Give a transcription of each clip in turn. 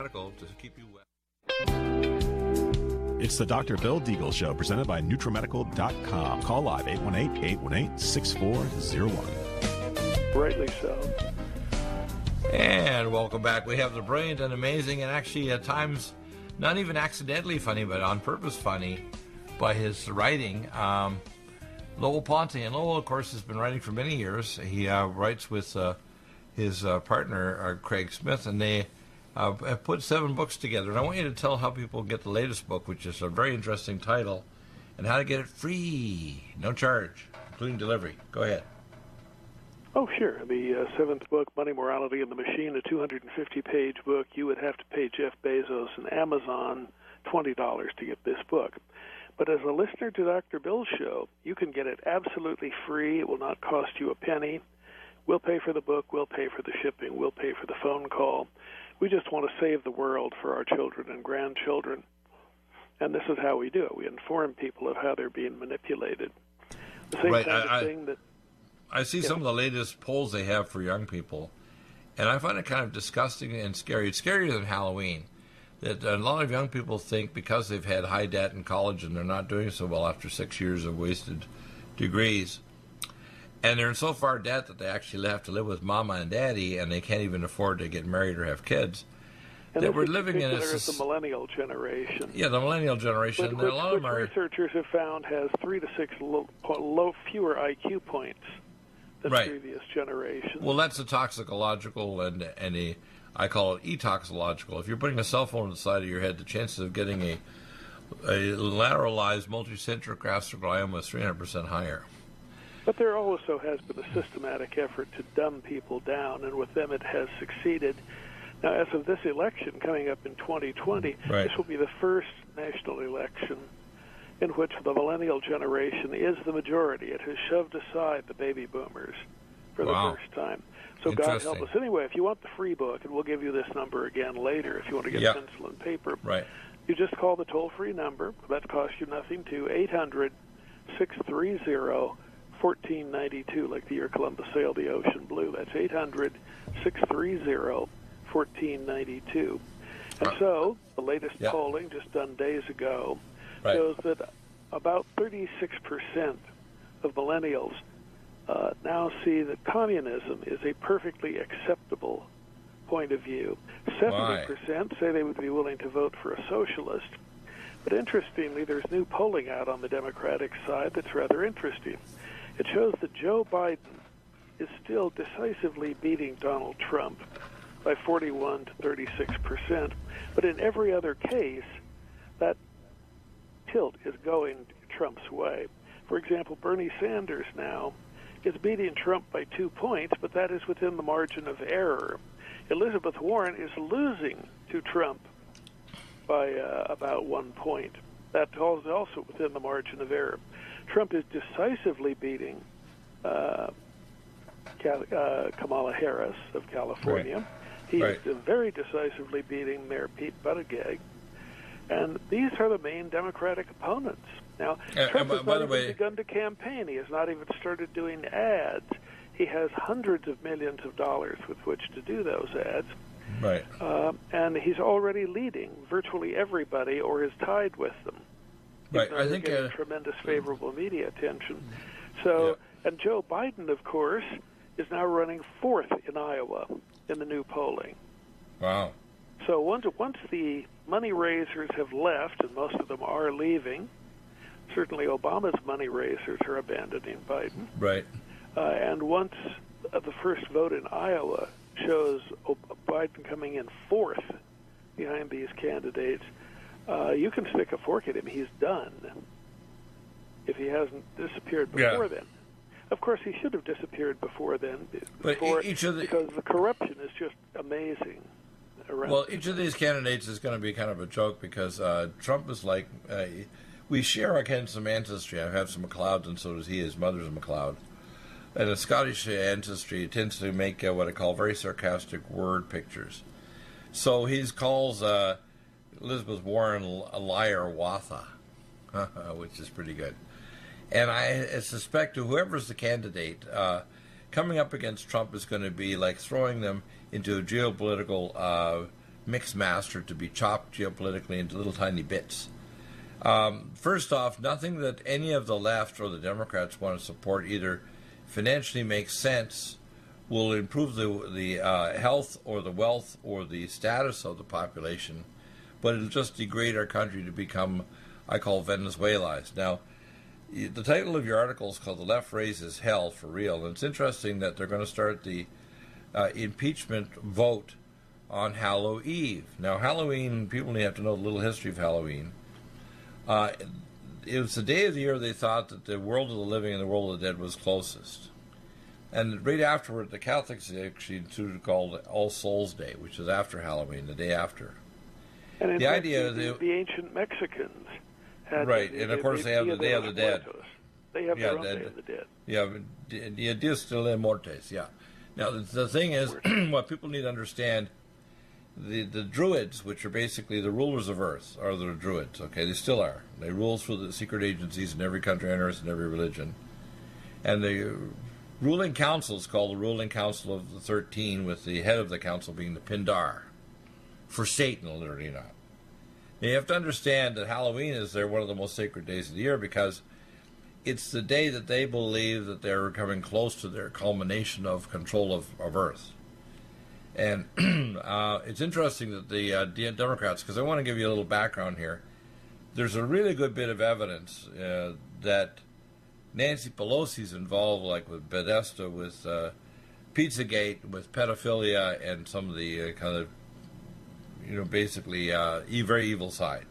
Medical to keep you well. It's the Dr. Bill Deagle Show, presented by NutriMedical.com. Call live 818-818-6401. Rightly so. And welcome back. We have the brilliant and amazing, and actually at times not even accidentally funny, but on purpose funny, by his writing, Lowell Ponte. And Lowell, of course, has been writing for many years. He writes with his partner, Craig Smith, and they have put 7 books together. And I want you to tell how people get the latest book, which is a very interesting title, and how to get it free, no charge, including delivery. Go ahead. Oh, sure. The 7th book, Money, Morality, and the Machine, a 250-page book. You would have to pay Jeff Bezos and Amazon $20 to get this book. But as a listener to Dr. Bill's show, you can get it absolutely free. It will not cost you a penny. We'll pay for the book. We'll pay for the shipping. We'll pay for the phone call. We just want to save the world for our children and grandchildren. And this is how we do it. We inform people of how they're being manipulated. The same kind of thing that... I see some of the latest polls they have for young people, and I find it kind of disgusting and scary. It's scarier than Halloween, that a lot of young people think because they've had high debt in college and they're not doing so well after 6 years of wasted degrees, and they're in so far debt that they actually have to live with mama and daddy, and they can't even afford to get married or have kids. And that we're living in the millennial generation. Yeah, the millennial generation. Which researchers have found has 3 to 6 fewer IQ points than previous generations. Well, that's a toxicological and I call it e-toxicological. If you're putting a cell phone on the side of your head, the chances of getting a lateralized multicentric gastrocolioma is 300% higher. But there also has been a systematic effort to dumb people down, and with them it has succeeded. Now, as of this election coming up in 2020, this will be the first national election in which the millennial generation is the majority. It has shoved aside the baby boomers for the first time. So God help us. Anyway, if you want the free book, and we'll give you this number again later if you want to get pencil and paper, you just call the toll-free number. That costs you nothing, to 800-630-1492, like the year Columbus sailed the ocean blue. That's 800-630-1492. And so the latest polling, just done days ago, shows that about 36% of millennials now see that communism is a perfectly acceptable point of view. 70% say they would be willing to vote for a socialist. But interestingly, there's new polling out on the Democratic side that's rather interesting. It shows that Joe Biden is still decisively beating Donald Trump by 41 to 36%. But in every other case, that tilt is going Trump's way. For example, Bernie Sanders now is beating Trump by 2 points, but that is within the margin of error. Elizabeth Warren is losing to Trump by about 1 point. That is also within the margin of error. Trump is decisively beating Kamala Harris of California. He's very decisively beating Mayor Pete Buttigieg. And these are the main Democratic opponents. Now, Trump has not even begun to campaign. He has not even started doing ads. He has hundreds of millions of dollars with which to do those ads. And he's already leading virtually everybody or is tied with them. I think getting tremendous favorable media attention. So, and Joe Biden, of course, is now running 4th in Iowa in the new polling. Wow. So once the money raisers have left, and most of them are leaving, certainly Obama's money raisers are abandoning Biden. And once the first vote in Iowa shows Biden coming in 4th behind these candidates, you can stick a fork at him. He's done if he hasn't disappeared before then. Of course, he should have disappeared before then, because the corruption is just amazing. Well, each of these candidates is going to be kind of a joke because Trump is like, we share some ancestry. I have some McLeods, and so does he. His mother's a McLeod. And a Scottish ancestry tends to make what I call very sarcastic word pictures. So he calls Elizabeth Warren a liar Watha, which is pretty good. And I suspect whoever's the candidate coming up against Trump is going to be like throwing them into a geopolitical mixed master to be chopped geopolitically into little tiny bits. First off, nothing that any of the left or the Democrats want to support either financially makes sense, will improve the health or the wealth or the status of the population, but it'll just degrade our country to become, I call, Venezuelized. Now, the title of your article is called "The Left Raises Hell for Real," and it's interesting that they're going to start the impeachment vote on Halloween Eve. Now, Halloween, people have to know a little history of Halloween. It was the day of the year they thought that the world of the living and the world of the dead was closest. And right afterward, the Catholics actually instituted called All Souls Day, which is after Halloween, the day after. And the idea the ancient Mexicans had and of course they have the Day of the Dead. They have their own Day of the Dead. Yeah, Dios de los Muertos. Yeah. Now the thing is, what people need to understand, the Druids, which are basically the rulers of Earth, are the Druids. Okay, they still are. They rule through the secret agencies in every country on Earth and every religion, and the ruling council is called the Ruling Council of the 13, with the head of the council being the Pindar, for Satan, literally not. Now, you have to understand that Halloween is one of the most sacred days of the year because it's the day that they believe that they're coming close to their culmination of control of Earth. And it's interesting that the Democrats, because I want to give you a little background here, there's a really good bit of evidence that Nancy Pelosi's involved, like with Bethesda, with Pizzagate, with pedophilia, and some of the kind of, basically very evil side.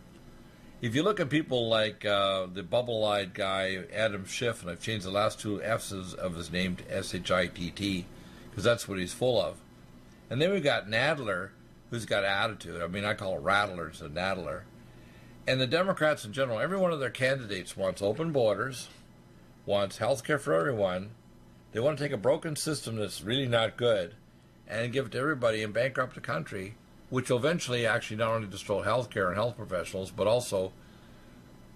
If you look at people like the bubble-eyed guy, Adam Schiff, and I've changed the last two F's of his name to S-H-I-T-T, because that's what he's full of. And then we've got Nadler, who's got attitude. I mean, I call it Rattler instead of Nadler. And the Democrats in general, every one of their candidates wants open borders, wants health care for everyone. They want to take a broken system that's really not good and give it to everybody and bankrupt the country, which will eventually actually not only destroy health care and health professionals, but also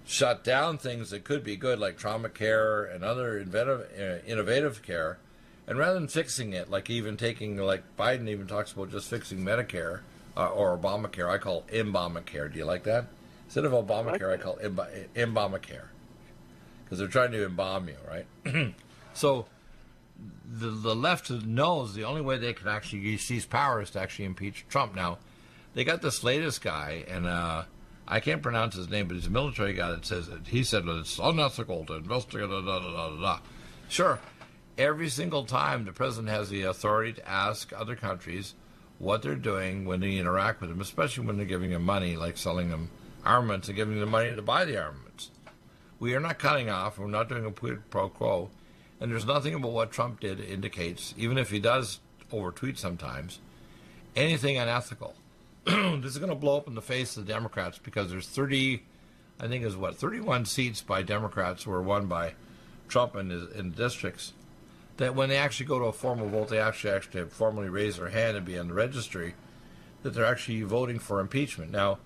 shut down things that could be good, like trauma care and other innovative care. And rather than fixing it, like even taking, like Biden even talks about just fixing Medicare or Obamacare, I call Obamacare. Do you like that? Instead of Obamacare, I call Obamacare. Because they're trying to embalm you, right? So the left knows the only way they can actually seize power is to actually impeach Trump. Now, they got this latest guy, and I can't pronounce his name, but he's a military guy that says that he said that it's unethical to investigate, Sure. Every single time the president has the authority to ask other countries what they're doing when they interact with him, especially when they're giving him money, like selling them armaments and giving them money to buy the armaments. We are not cutting off. We're not doing a quid pro quo. And there's nothing about what Trump did indicates, even if he does over-tweet sometimes, anything unethical. This is going to blow up in the face of the Democrats because there's 31 seats by Democrats were won by Trump in districts, that when they actually go to a formal vote, they actually have to formally raise their hand and be on the registry, that they're actually voting for impeachment. Now,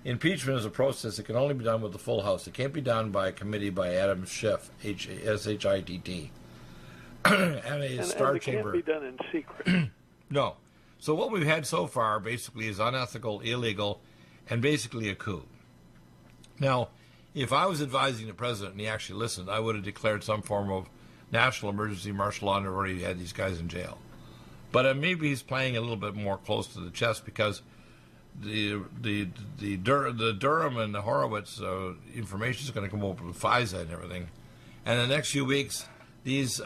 impeachment is a process that can only be done with the full House. It can't be done by a committee by Adam Schiff, S-H-I-T-T, and a Star Chamber. And it can't be done in secret. No. So what we've had so far basically is unethical, illegal, and basically a coup. Now, if I was advising the president and he actually listened, I would have declared some form of national emergency, martial law, and already had these guys in jail. But maybe he's playing a little bit more close to the chest because the Durham and the Horowitz information is going to come over with FISA and everything. And in the next few weeks, these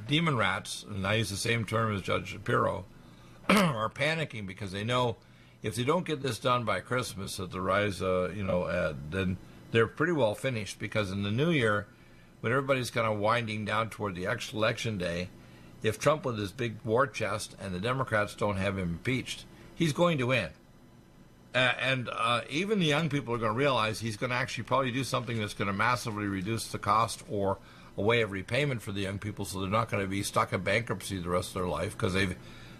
demon rats, and I use the same term as Judge Shapiro, are panicking because they know if they don't get this done by Christmas at the rise, then they're pretty well finished, because in the new year, when everybody's kind of winding down toward the election day, if Trump with his big war chest and the Democrats don't have him impeached, he's going to win. And even the young people are going to realize he's going to actually probably do something that's going to massively reduce the cost or a way of repayment for the young people, so they're not going to be stuck in bankruptcy the rest of their life, because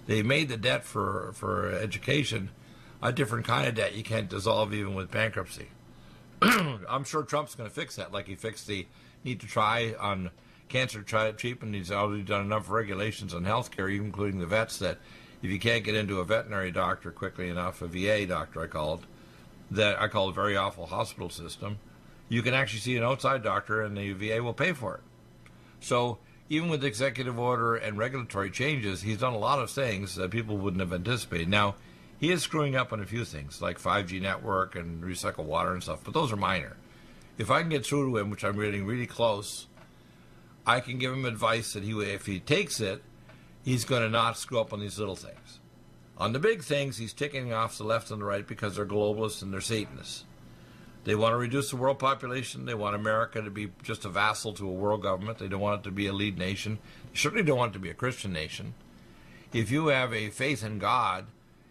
they made the debt for education a different kind of debt you can't dissolve even with bankruptcy. I'm sure Trump's going to fix that, like he fixed the need to try on cancer treatment. He's already done enough regulations on health care, including the vets, that if you can't get into a veterinary doctor quickly enough, a VA doctor I call it, that I call a very awful hospital system, you can actually see an outside doctor and the VA will pay for it. So even with executive order and regulatory changes, he's done a lot of things that people wouldn't have anticipated. Now, he is screwing up on a few things, like 5G network and recycled water and stuff, but those are minor. If I can get through to him, which I'm getting really close, I can give him advice that if he takes it, he's going to not screw up on these little things. On the big things, he's ticking off the left and the right because they're globalists and they're Satanists. They want to reduce the world population. They want America to be just a vassal to a world government. They don't want it to be a lead nation. They certainly don't want it to be a Christian nation. If you have a faith in God,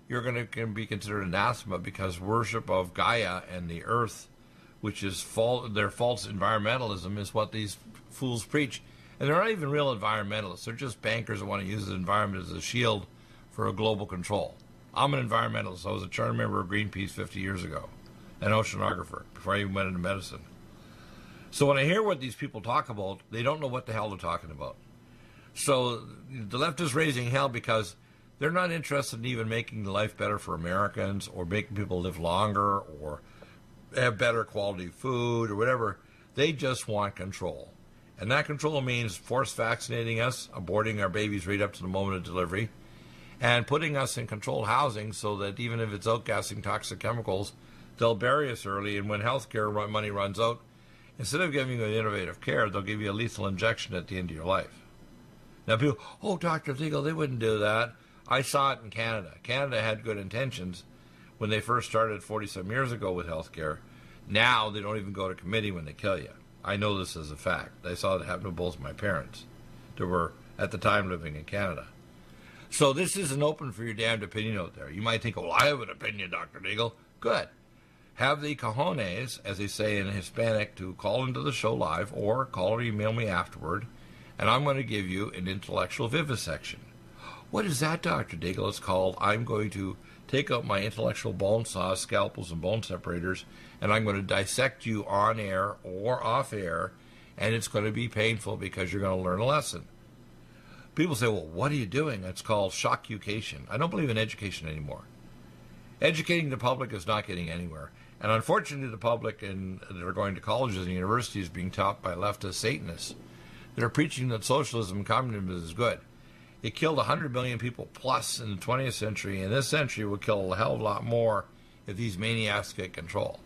you're going to be considered anathema because worship of Gaia and the earth, which is their false environmentalism, is what these fools preach. And they're not even real environmentalists. They're just bankers that want to use the environment as a shield for a global control. I'm an environmentalist. I was a charter member of Greenpeace 50 years ago, an oceanographer, before I even went into medicine. So when I hear what these people talk about, they don't know what the hell they're talking about. So the left is raising hell because they're not interested in even making life better for Americans or making people live longer or have better quality food or whatever. They just want control. And that control means force vaccinating us, aborting our babies right up to the moment of delivery, and putting us in controlled housing so that even if it's outgassing toxic chemicals, they'll bury us early. And when healthcare money runs out, instead of giving you an innovative care, they'll give you a lethal injection at the end of your life. Now people, oh, Dr. Deagle, they wouldn't do that. I saw it in Canada. Canada had good intentions when they first started 40-some years ago with healthcare. Now they don't even go to committee when they kill you. I know this as a fact. I saw it happen to both my parents that were, at the time, living in Canada. So this isn't open for your damned opinion out there. You might think, well, I have an opinion, Dr. Deagle. Good. Have the cojones, as they say in Hispanic, to call into the show live or call or email me afterward, and I'm going to give you an intellectual vivisection. What is that, Dr. Deagle? It's called, I'm going to take out my intellectual bone saws, scalpels, and bone separators, and I'm going to dissect you on air or off air, and it's going to be painful because you're going to learn a lesson. People say, well, what are you doing? It's called shockucation. I don't believe in education anymore. Educating the public is not getting anywhere. And unfortunately, the public that are going to colleges and universities being taught by leftist Satanists that are preaching that socialism and communism is good. It killed 100 million people plus in the 20th century, and this century will kill a hell of a lot more if these maniacs get control.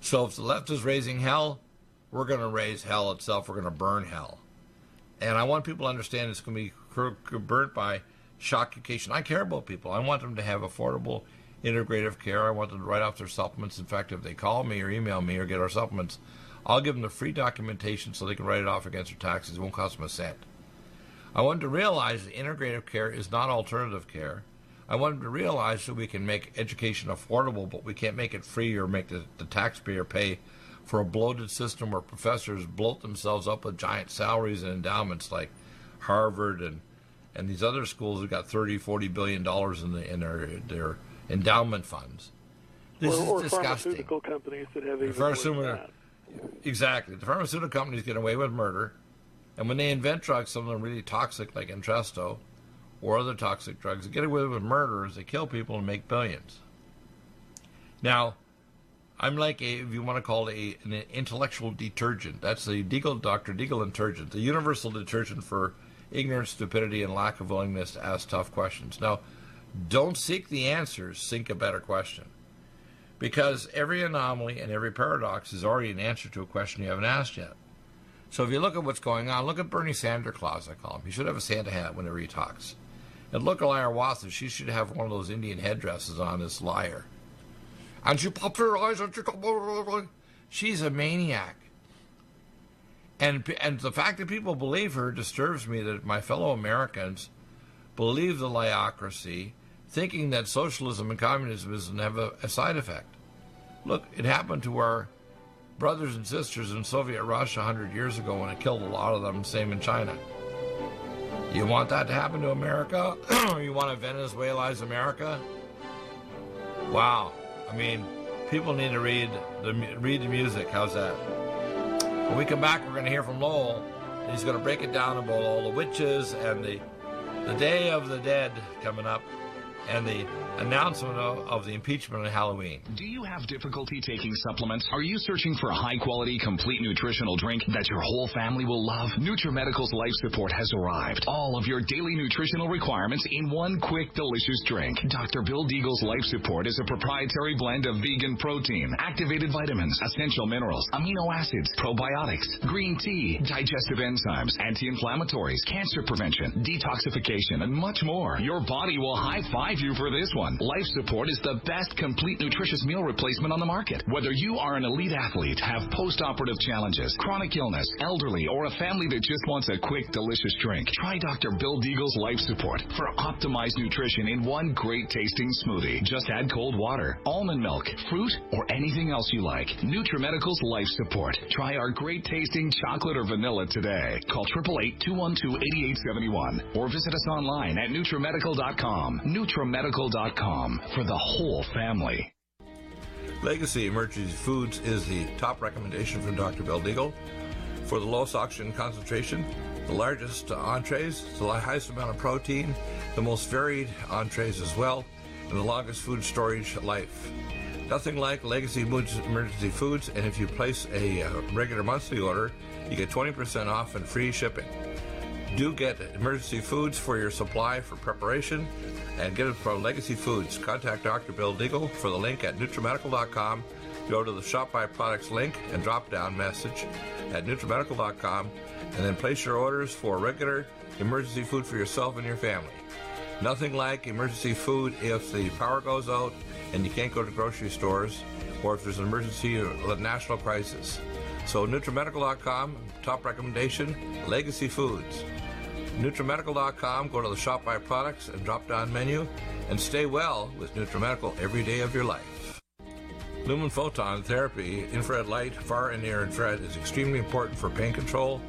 So if the left is raising hell, we're going to raise hell itself. We're going to burn hell. And I want people to understand it's going to be burnt by shockucation. I care about people. I want them to have affordable, integrative care. I want them to write off their supplements. In fact, if they call me or email me or get our supplements, I'll give them the free documentation so they can write it off against their taxes. It won't cost them a cent. I want them to realize that integrative care is not alternative care. I want them to realize that we can make education affordable, but we can't make it free or make the taxpayer pay for a bloated system where professors bloat themselves up with giant salaries and endowments like Harvard and these other schools have got $30-40 billion in their endowment funds. This is disgusting. Pharmaceutical companies that have even more than that. Exactly. The pharmaceutical companies get away with murder. And when they invent drugs, some of them really toxic, like Entresto, or other toxic drugs, they get away with murderers. They kill people and make billions. Now, I'm like if you want to call it an intellectual detergent. That's the Dr. Deagle detergent, the universal detergent for ignorance, stupidity, and lack of willingness to ask tough questions. Now, don't seek the answers, think a better question. Because every anomaly and every paradox is already an answer to a question you haven't asked yet. So if you look at what's going on, look at Bernie Santa Claus, I call him. He should have a Santa hat whenever he talks. And look at Liar she should have one of those Indian headdresses on, this liar. And she pops her eyes and she's a maniac. And the fact that people believe her disturbs me, that my fellow Americans believe the liocracy, thinking that socialism and communism doesn't have a side effect. Look, it happened to our brothers and sisters in Soviet Russia 100 years ago when it killed a lot of them, same in China. You want that to happen to America? You want to Venezuelaize America? Wow. I mean, people need to read the music. How's that? When we come back, we're going to hear from Lowell, and he's going to break it down about all the witches and the The Day of the Dead coming up, and the announcement of the impeachment on Halloween. Do you have difficulty taking supplements? Are you searching for a high-quality, complete nutritional drink that your whole family will love? NutriMedical's Life Support has arrived. All of your daily nutritional requirements in one quick, delicious drink. Dr. Bill Deagle's Life Support is a proprietary blend of vegan protein, activated vitamins, essential minerals, amino acids, probiotics, green tea, digestive enzymes, anti-inflammatories, cancer prevention, detoxification, and much more. Your body will high-five you for this one. Life Support is the best complete nutritious meal replacement on the market. Whether you are an elite athlete, have post-operative challenges, chronic illness, elderly, or a family that just wants a quick, delicious drink, try Dr. Bill Deagle's Life Support for optimized nutrition in one great tasting smoothie. Just add cold water, almond milk, fruit, or anything else you like. NutriMedical's Life Support. Try our great tasting chocolate or vanilla today. Call 888-212-8871 or visit us online at NutriMedical.com. NutriMedical.com for the whole family. Legacy Emergency Foods is the top recommendation from Dr. Bill Deagle for the lowest oxygen concentration, the largest entrees, the highest amount of protein, the most varied entrees as well, and the longest food storage life. Nothing like Legacy Emergency Foods, and if you place a regular monthly order, you get 20% off and free shipping. Do get emergency foods for your supply for preparation and get it from Legacy Foods. Contact Dr. Bill Deagle for the link at NutriMedical.com. Go to the Shop by Products link and drop down message at NutriMedical.com and then place your orders for regular emergency food for yourself and your family. Nothing like emergency food if the power goes out and you can't go to grocery stores or if there's an emergency or a national crisis. So NutriMedical.com, top recommendation, Legacy Foods. NutriMedical.com, go to the Shop by Products and drop down menu and stay well with NutriMedical every day of your life. Lumen photon therapy, infrared light, far and near infrared, is extremely important for pain control,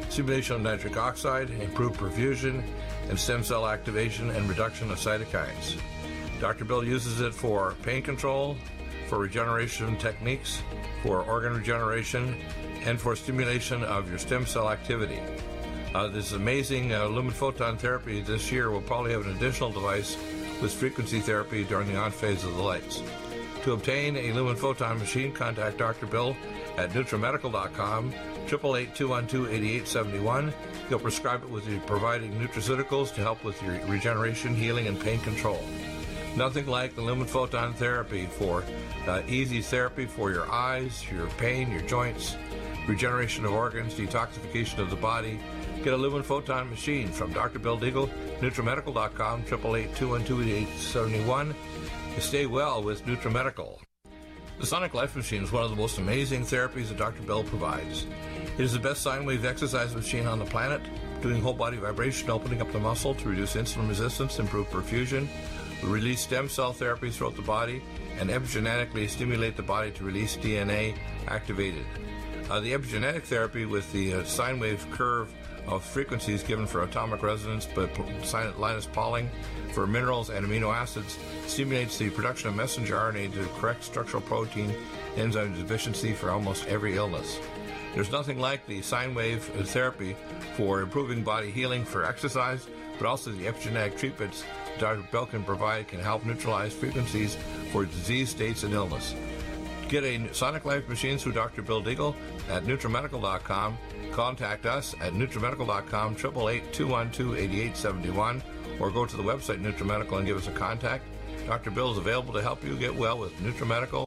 stimulation of nitric oxide, improved perfusion, and stem cell activation and reduction of cytokines. Dr. Bill uses it for pain control, for regeneration techniques, for organ regeneration, and for stimulation of your stem cell activity. This amazing lumen photon therapy this year will probably have an additional device with frequency therapy during the on phase of the lights. To obtain a lumen photon machine, contact Dr. Bill at NutriMedical.com, 888-212-8871. He'll prescribe it with you providing nutraceuticals to help with your regeneration, healing, and pain control. Nothing like the lumen photon therapy for easy therapy for your eyes, your pain, your joints, regeneration of organs, detoxification of the body. Get a lumen photon machine from Dr. Bill Deagle, NutriMedical.com, 888-212-8871. To stay well with NutriMedical. The Sonic Life Machine is one of the most amazing therapies that Dr. Bill provides. It is the best sine wave exercise machine on the planet, doing whole body vibration, opening up the muscle to reduce insulin resistance, improve perfusion, release stem cell therapy throughout the body, and epigenetically stimulate the body to release DNA activated. The epigenetic therapy with the sine wave curve of frequencies given for atomic resonance, but Linus Pauling for minerals and amino acids stimulates the production of messenger RNA to correct structural protein enzyme deficiency for almost every illness. There's nothing like the sine wave therapy for improving body healing for exercise, but also the epigenetic treatments Dr. Bill can provide can help neutralize frequencies for disease states and illness. Get a Sonic Life machine through Dr. Bill Deagle at NutriMedical.com. Contact us at NutriMedical.com, 888-212-8871, or go to the website NutriMedical and give us a contact. Dr. Bill is available to help you get well with NutriMedical.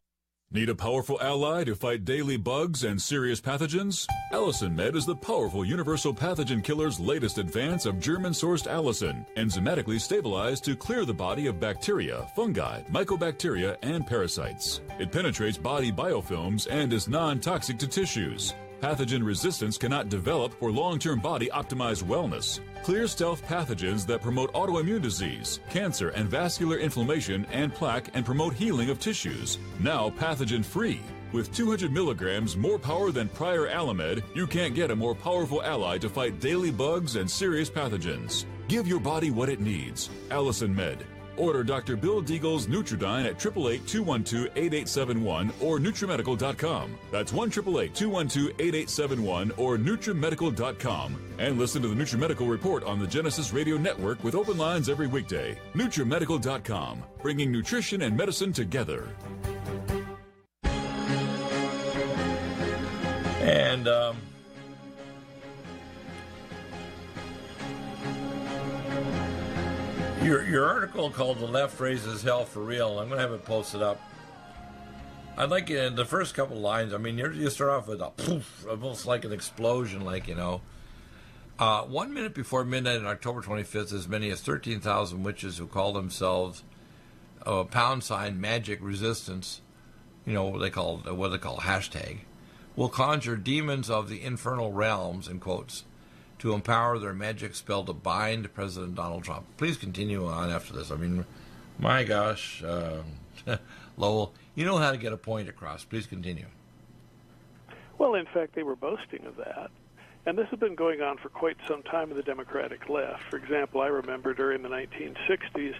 Need a powerful ally to fight daily bugs and serious pathogens? Allicin Med is the powerful universal pathogen killer's latest advance of German-sourced allicin, enzymatically stabilized to clear the body of bacteria, fungi, mycobacteria, and parasites. It penetrates body biofilms and is non-toxic to tissues. Pathogen resistance cannot develop for long-term body-optimized wellness. Clear stealth pathogens that promote autoimmune disease, cancer and vascular inflammation and plaque and promote healing of tissues. Now pathogen-free. With 200 milligrams more power than prior Alamed, you can't get a more powerful ally to fight daily bugs and serious pathogens. Give your body what it needs. Allicin Med. Order Dr. Bill Deagle's Nutridyne at 888-212-8871 or NutriMedical.com. That's 1-888-212-8871 or NutriMedical.com. And listen to the NutriMedical Report on the Genesis Radio Network with open lines every weekday. NutriMedical.com, bringing nutrition and medicine together. And your article called "The Left Raises Hell for Real," I'm going to have it posted up. I'd like you in the first couple of lines. I mean, you start off with a poof, almost like an explosion, 1 minute before midnight on October 25th, as many as 13,000 witches who call themselves #magic resistance, what they call hashtag, will conjure demons of the infernal realms, in quotes, to empower their magic spell to bind President Donald Trump. Please continue on after this. I mean, my gosh, Lowell, you know how to get a point across. Please continue. Well, in fact, they were boasting of that. And this has been going on for quite some time in the Democratic left. For example, I remember during the 1960s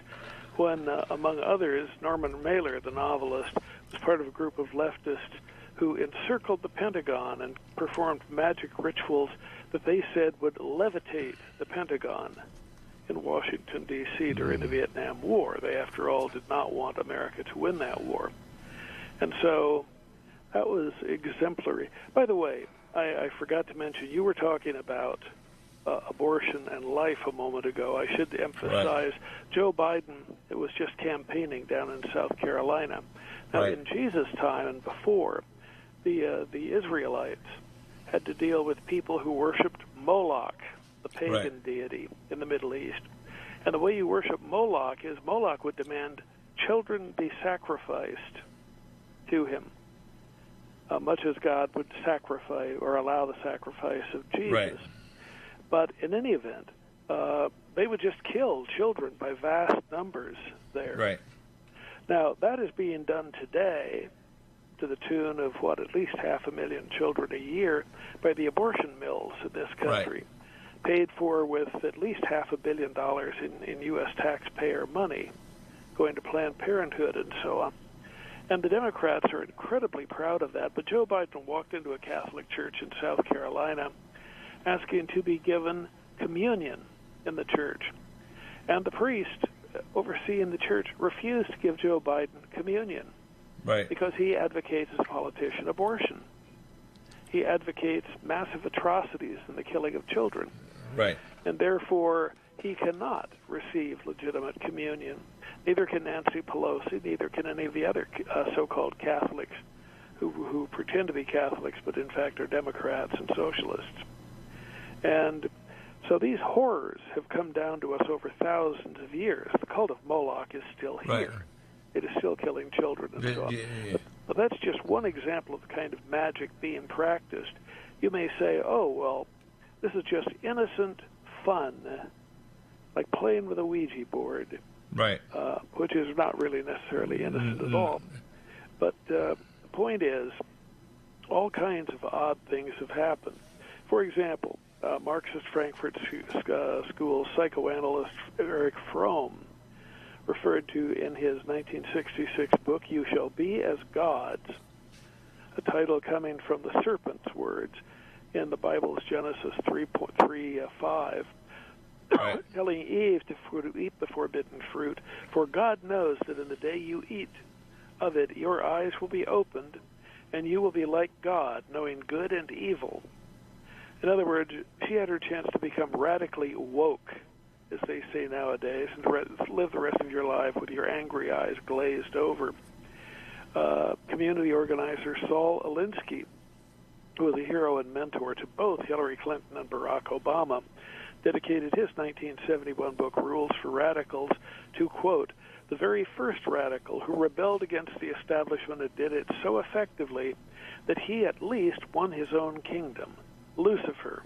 when, among others, Norman Mailer, the novelist, was part of a group of leftists who encircled the Pentagon and performed magic rituals that they said would levitate the Pentagon in Washington, D.C. during the Vietnam War. They, after all, did not want America to win that war. And so that was exemplary. By the way, I forgot to mention, you were talking about abortion and life a moment ago. I should emphasize, Joe Biden was just campaigning down in South Carolina. Now, in Jesus' time and before, the Israelites had to deal with people who worshipped Moloch, the pagan deity in the Middle East. And the way you worship Moloch is Moloch would demand children be sacrificed to him, much as God would sacrifice or allow the sacrifice of Jesus. Right. But in any event, they would just kill children by vast numbers there. Right. Now, that is being done today to the tune of, at least 500,000 children a year by the abortion mills in this country, paid for with at least $500 million in U.S. taxpayer money going to Planned Parenthood and so on. And the Democrats are incredibly proud of that. But Joe Biden walked into a Catholic church in South Carolina asking to be given communion in the church. And the priest overseeing the church refused to give Joe Biden communion. Right. Because he advocates, as a politician, abortion. He advocates massive atrocities in the killing of children. Right. And therefore, he cannot receive legitimate communion. Neither can Nancy Pelosi, neither can any of the other so-called Catholics who pretend to be Catholics but in fact are Democrats and socialists. And so these horrors have come down to us over thousands of years. The cult of Moloch is still here. Right. It is still killing children and so on. But that's just one example of the kind of magic being practiced. You may say, oh, well, this is just innocent fun, like playing with a Ouija board, right? Which is not really necessarily innocent at all. But the point is, all kinds of odd things have happened. For example, Marxist Frankfurt School psychoanalyst Erich Fromm referred to in his 1966 book, You Shall Be as Gods, a title coming from the serpent's words in the Bible's Genesis 3:5, telling Eve to eat the forbidden fruit, for God knows that in the day you eat of it, your eyes will be opened, and you will be like God, knowing good and evil. In other words, she had her chance to become radically woke, as they say nowadays, and live the rest of your life with your angry eyes glazed over. Community organizer Saul Alinsky, who was a hero and mentor to both Hillary Clinton and Barack Obama, dedicated his 1971 book, Rules for Radicals, to, quote, the very first radical who rebelled against the establishment and did it so effectively that he at least won his own kingdom, Lucifer.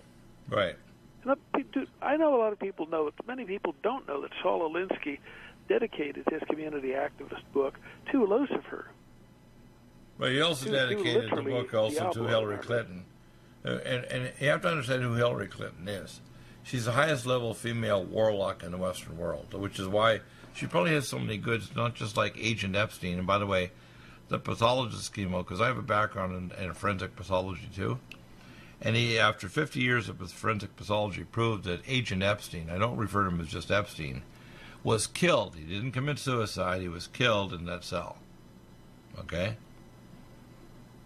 Right. I know a lot of people know it. Many people don't know that Saul Alinsky dedicated his community activist book to Lucifer. But he also dedicated the book also to Hillary Clinton. And you have to understand who Hillary Clinton is. She's the highest level female warlock in the Western world, which is why she probably has so many goods, not just like Agent Epstein. And by the way, the pathologist chemo, because I have a background in forensic pathology too, and he, after 50 years of forensic pathology, proved that Agent Epstein, I don't refer to him as just Epstein, was killed. He didn't commit suicide. He was killed in that cell. Okay?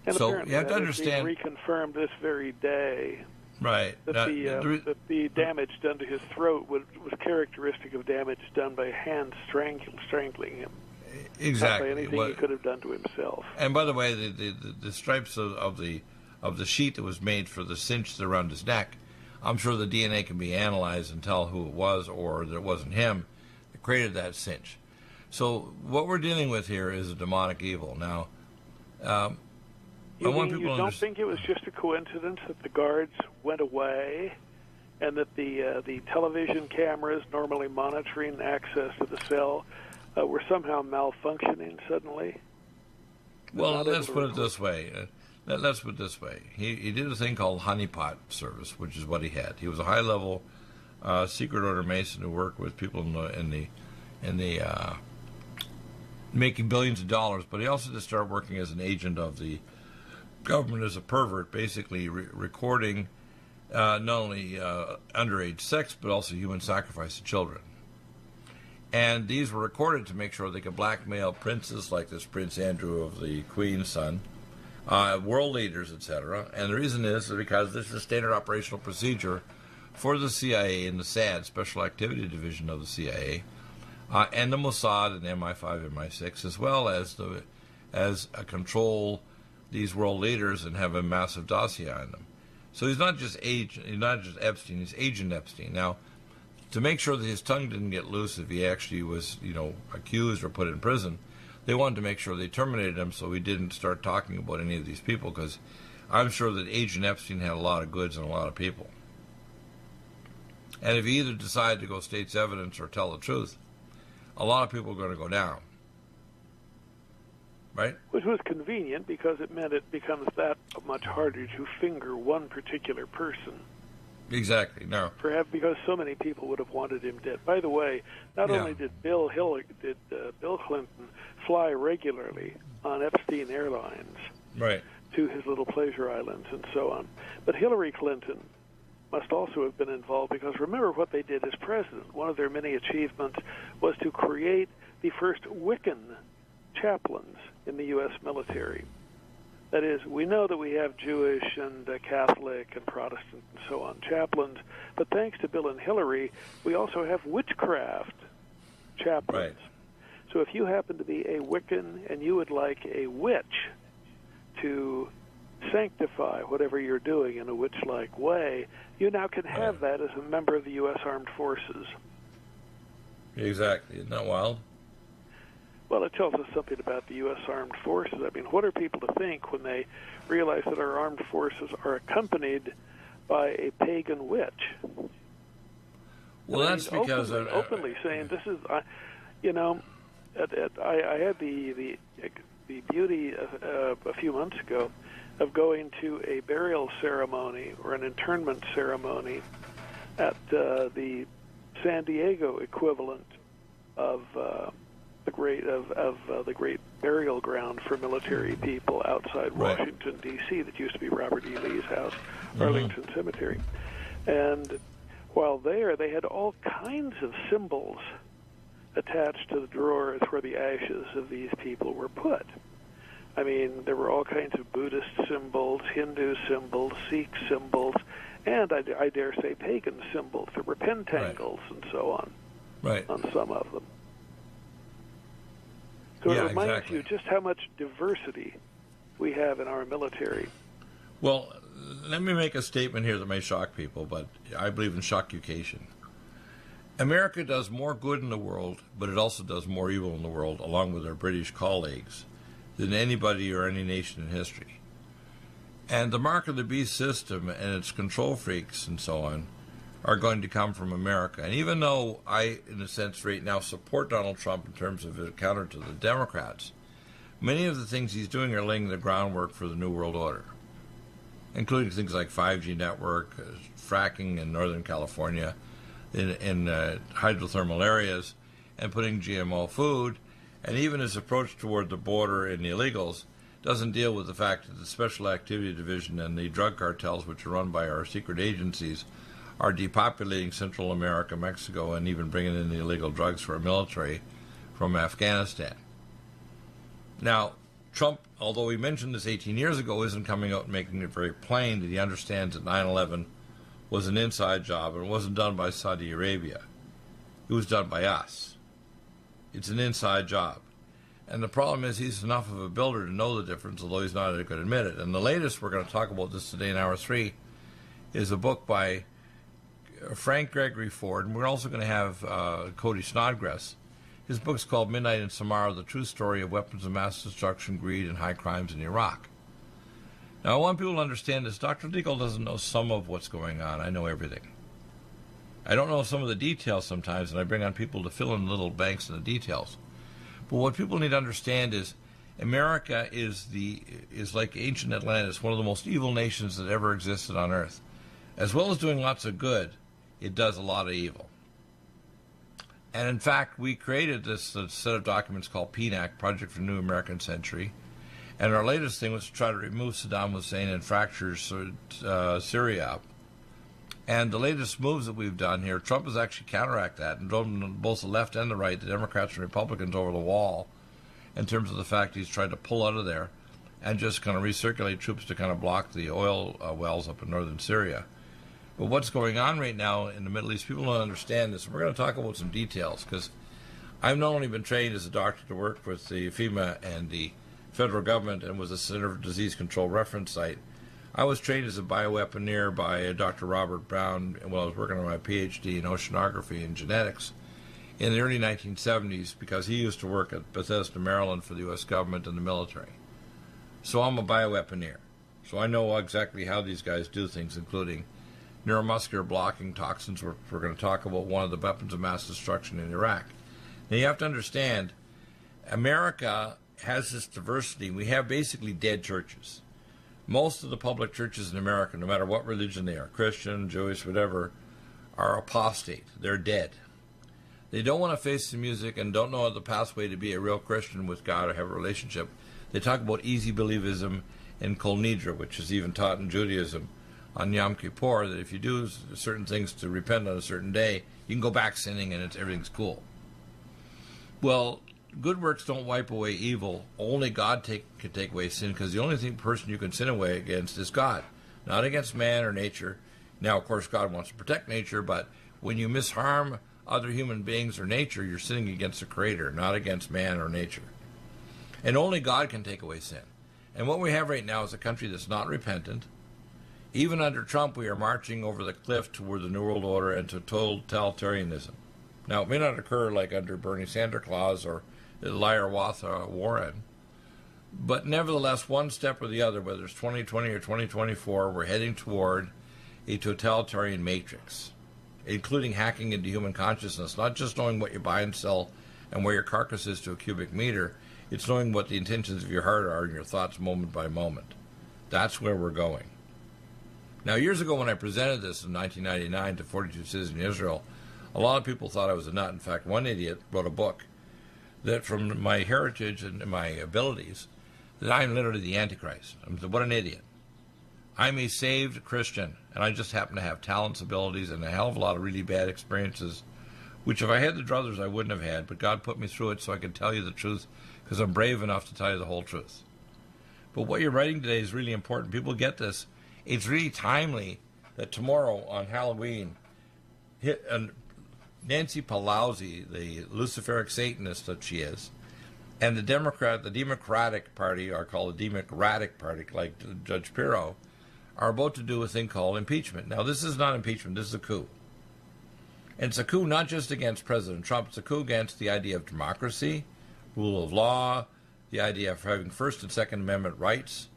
And so you have to understand. Reconfirmed this very day. Right. That the damage done to his throat was characteristic of damage done by hand strangling him. Exactly. Not by anything he could have done to himself. And by the way, the stripes of the sheet that was made for the cinch around his neck, I'm sure the DNA can be analyzed and tell who it was, or that it wasn't him that created that cinch. So what we're dealing with here is a demonic evil. Now, you don't think it was just a coincidence that the guards went away, and that the television cameras normally monitoring access to the cell were somehow malfunctioning suddenly? Well, let's put it this way. Let's put it this way. He did a thing called honeypot service, which is what he had. He was a high-level secret order Mason who worked with people in the making billions of dollars, but he also did start working as an agent of the government as a pervert, basically recording not only underage sex, but also human sacrifice of children. And these were recorded to make sure they could blackmail princes like this Prince Andrew of the Queen's son, world leaders, etc. And the reason is because this is standard operational procedure for the CIA and the SAD, Special Activity Division of the CIA, and the Mossad and MI5, MI6, as well as control these world leaders and have a massive dossier on them. So he's not just Epstein, he's Agent Epstein. Now, to make sure that his tongue didn't get loose if he actually was, accused or put in prison, they wanted to make sure they terminated him so he didn't start talking about any of these people, because I'm sure that Agent Epstein had a lot of goods and a lot of people. And if he either decided to go state's evidence or tell the truth, a lot of people are going to go down. Right? Which was convenient because it meant it becomes that much harder to finger one particular person. Exactly. No. Perhaps because so many people would have wanted him dead. By the way, not only did Bill Clinton fly regularly on Epstein Airlines, right, to his little pleasure islands and so on, but Hillary Clinton must also have been involved, because remember what they did as president. One of their many achievements was to create the first Wiccan chaplains in the U.S. military. That is, we know that we have Jewish and Catholic and Protestant and so on chaplains, but thanks to Bill and Hillary, we also have witchcraft chaplains. Right. So if you happen to be a Wiccan and you would like a witch to sanctify whatever you're doing in a witch-like way, you now can have that as a member of the U.S. Armed Forces. Exactly. Isn't that wild? Well, it tells us something about the U.S. Armed Forces. I mean, what are people to think when they realize that our armed forces are accompanied by a pagan witch? Well, that's because... Openly saying, this is... I had the beauty a few months ago of going to a burial ceremony or an internment ceremony at the San Diego equivalent of the great burial ground for military people outside Washington, D.C. that used to be Robert E. Lee's house, Arlington Cemetery. And while there, they had all kinds of symbols attached to the drawers where the ashes of these people were put. I mean, there were all kinds of Buddhist symbols, Hindu symbols, Sikh symbols, and I dare say pagan symbols. There were pentangles and so on, on some of them. So it reminds you just how much diversity we have in our military. Well, let me make a statement here that may shock people, but I believe in shockucation. America does more good in the world, but it also does more evil in the world, along with our British colleagues, than anybody or any nation in history. And the mark of the beast system and its control freaks and so on are going to come from America. And even though I, in a sense, right now support Donald Trump in terms of a counter to the Democrats, many of the things he's doing are laying the groundwork for the New World Order. including things like 5G network, fracking in Northern California, in hydrothermal areas, and putting GMO food, and even his approach toward the border and the illegals doesn't deal with the fact that the Special Activity Division and the drug cartels, which are run by our secret agencies, are depopulating Central America, Mexico, and even bringing in the illegal drugs for our military from Afghanistan. Now, Trump, although he mentioned this 18 years ago, isn't coming out and making it very plain that he understands that 9/11 was an inside job and it wasn't done by Saudi Arabia. It was done by us. It's an inside job. And the problem is he's enough of a builder to know the difference, although he's not going to admit it. And the latest, we're going to talk about this today in Hour 3, is a book by Frank Gregory Ford, and we're also going to have Cody Snodgrass. His book's called Midnight in Samara, The True Story of Weapons of Mass Destruction, Greed, and High Crimes in Iraq. Now, I want people to understand this. Dr. Deagle doesn't know some of what's going on. I know everything. I don't know some of the details sometimes, and I bring on people to fill in little banks in the details. But what people need to understand is America is like ancient Atlantis, one of the most evil nations that ever existed on Earth. As well as doing lots of good, it does a lot of evil. And in fact, we created this set of documents called PNAC, Project for New American Century. And our latest thing was to try to remove Saddam Hussein and fracture Syria. And the latest moves that we've done here, Trump has actually counteracted that and driven both the left and the right, the Democrats and Republicans, over the wall in terms of the fact he's tried to pull out of there and just kind of recirculate troops to kind of block the oil wells up in northern Syria. But what's going on right now in the Middle East, people don't understand this. We're going to talk about some details because I've not only been trained as a doctor to work with the FEMA and the federal government and was a Center for Disease Control reference site. I was trained as a bioweaponeer by Dr. Robert Brown while I was working on my PhD in oceanography and genetics in the early 1970s because he used to work at Bethesda, Maryland for the U.S. government and the military. So I'm a bioweaponeer. So I know exactly how these guys do things, including neuromuscular blocking toxins. We're going to talk about one of the weapons of mass destruction in Iraq. Now you have to understand, America has this diversity. We have basically dead churches. Most of the public churches in America, no matter what religion they are, Christian, Jewish, whatever, are apostate. They're dead. They don't want to face the music and don't know the pathway to be a real Christian with God or have a relationship. They talk about easy believism and Kol Nidre, which is even taught in Judaism on Yom Kippur, that if you do certain things to repent on a certain day, you can go back sinning and everything's cool. Well, good works don't wipe away evil. Only God can take away sin, because the only person you can sin away against is God, not against man or nature. Now, of course, God wants to protect nature, but when you misharm other human beings or nature, you're sinning against the Creator, not against man or nature. And only God can take away sin. And what we have right now is a country that's not repentant. Even under Trump, we are marching over the cliff toward the New World Order and to totalitarianism. Now, it may not occur like under Bernie Sanders or Liar-Watha Warren, but nevertheless, one step or the other, whether it's 2020 or 2024, we're heading toward a totalitarian matrix, including hacking into human consciousness, not just knowing what you buy and sell and where your carcass is to a cubic meter. It's knowing what the intentions of your heart are and your thoughts moment by moment. That's where we're going. Now, years ago when I presented this in 1999 to 42 cities in Israel, a lot of people thought I was a nut. In fact, one idiot wrote a book that from my heritage and my abilities, that I'm literally the Antichrist. What an idiot. I'm a saved Christian, and I just happen to have talents, abilities, and a hell of a lot of really bad experiences, which if I had the druthers, I wouldn't have had, but God put me through it so I could tell you the truth, because I'm brave enough to tell you the whole truth. But what you're writing today is really important. People get this. It's really timely that tomorrow on Halloween, Nancy Pelosi, the Luciferic Satanist that she is, and the Democratic Party, are called the Democratic Party, like Judge Pirro, are about to do a thing called impeachment. Now, this is not impeachment. This is a coup. And it's a coup not just against President Trump. It's a coup against the idea of democracy, rule of law, the idea of having First and Second Amendment rights.